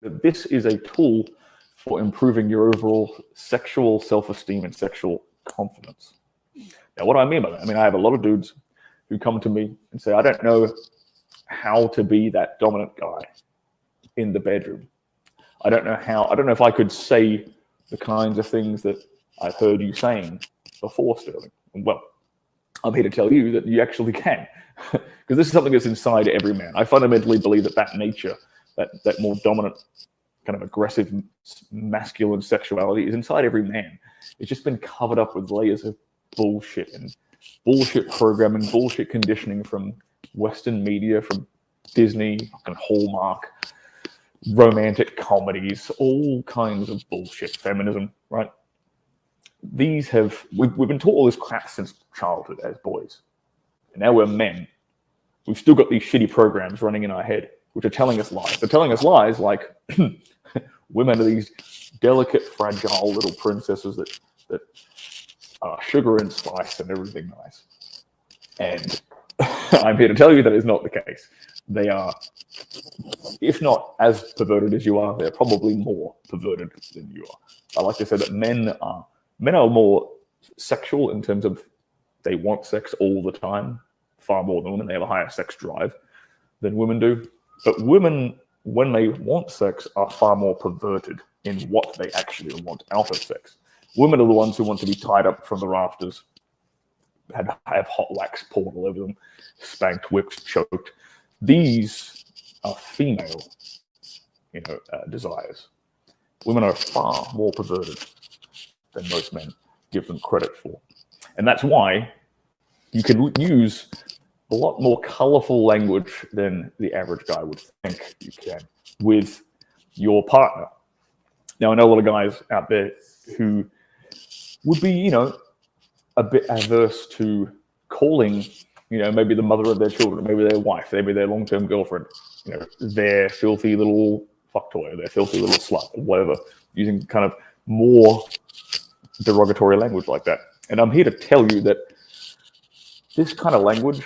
that this is a tool for improving your overall sexual self-esteem and sexual confidence. Now, what do I mean by that? I mean, I have a lot of dudes who come to me and say, I don't know how to be that dominant guy in the bedroom. I don't know if I could say the kinds of things that I've heard you saying before, Sterling. Well, I'm here to tell you that you actually can, because this is something that's inside every man. I fundamentally believe that nature, that more dominant, kind of aggressive, masculine sexuality is inside every man. It's just been covered up with layers of bullshit and bullshit programming, bullshit conditioning from Western media, from Disney, fucking Hallmark, romantic comedies, all kinds of bullshit, feminism, right? We've been taught all this crap since childhood as boys. And now we're men. We've still got these shitty programs running in our head, which are telling us lies. They're telling us lies like women are these delicate, fragile little princesses that are sugar and spice and everything nice. And I'm here to tell you that is not the case. They are, if not as perverted as you are, they're probably more perverted than you are. I like to say that men are more sexual in terms of they want sex all the time, far more than women. They have a higher sex drive than women do. But women, when they want sex, are far more perverted in what they actually want out of sex. Women are the ones who want to be tied up from the rafters, have hot wax poured all over them, spanked, whipped, choked. These are female, desires. Women are far more perverted than most men give them credit for. And that's why you can use a lot more colorful language than the average guy would think you can with your partner. Now, I know a lot of guys out there who would be, a bit averse to calling, maybe the mother of their children, maybe their wife, maybe their long-term girlfriend, their filthy little fuck toy, their filthy little slut, or whatever, using kind of more derogatory language like that. And I'm here to tell you that this kind of language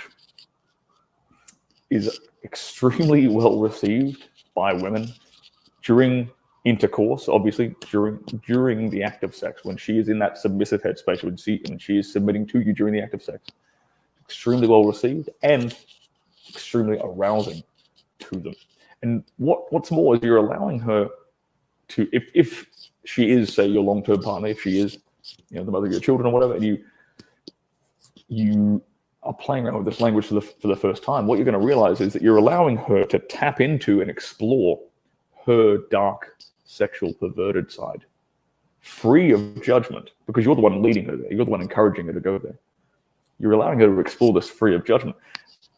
is extremely well received by women during intercourse, obviously during the act of sex, when she is in that submissive headspace, when she is submitting to you during the act of sex. Extremely well received and extremely arousing to them. And what's more is you're allowing her to, if she is, say, your long-term partner, if she is, the mother of your children or whatever, and you are playing around with this language for the first time, what you're going to realize is that you're allowing her to tap into and explore her dark, sexual, perverted side, free of judgment, because you're the one leading her there. You're the one encouraging her to go there. You're allowing her to explore this free of judgment.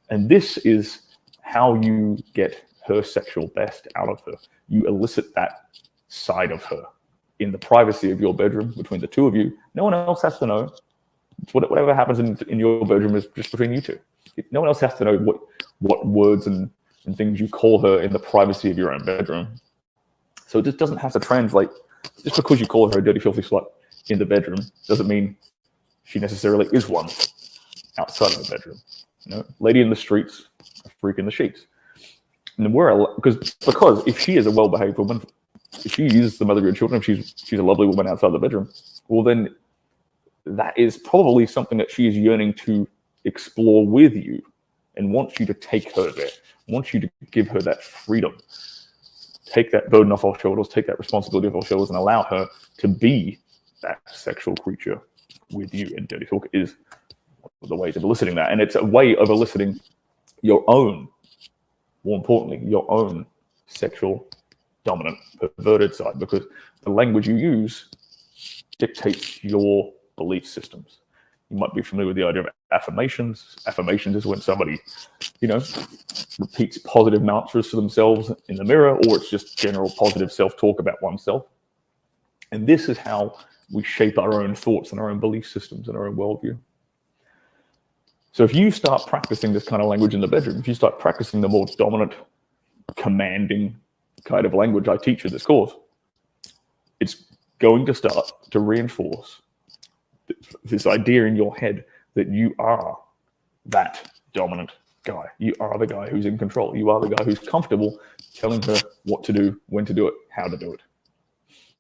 And this is how you get her sexual best out of her. You elicit that side of her in the privacy of your bedroom between the two of you. No one else has to know. Whatever happens in your bedroom is just between you two. No one else has to know what words and things you call her in the privacy of your own bedroom. So it just doesn't have to translate. Just because you call her a dirty, filthy slut in the bedroom doesn't mean she necessarily is one outside of the bedroom. Lady in the streets, a freak in the sheets. And because if she is a well-behaved woman, if she is the mother of your children, if she's a lovely woman outside the bedroom, well then that is probably something that she is yearning to explore with you and wants you to take her there, wants you to give her that freedom, take that burden off our shoulders, take that responsibility off our shoulders, and allow her to be that sexual creature with you. And dirty talk is the ways of eliciting that. And it's a way of eliciting your own, more importantly, your own sexual, dominant, perverted side, because the language you use dictates your belief systems. You might be familiar with the idea of affirmations. Affirmations is when somebody, repeats positive mantras to themselves in the mirror, or it's just general positive self-talk about oneself. And this is how we shape our own thoughts and our own belief systems and our own worldview. So if you start practicing this kind of language in the bedroom, if you start practicing the more dominant, commanding kind of language I teach in this course, it's going to start to reinforce this idea in your head that you are that dominant, guy. You are the guy who's in control. You are the guy who's comfortable telling her what to do, when to do it, how to do it.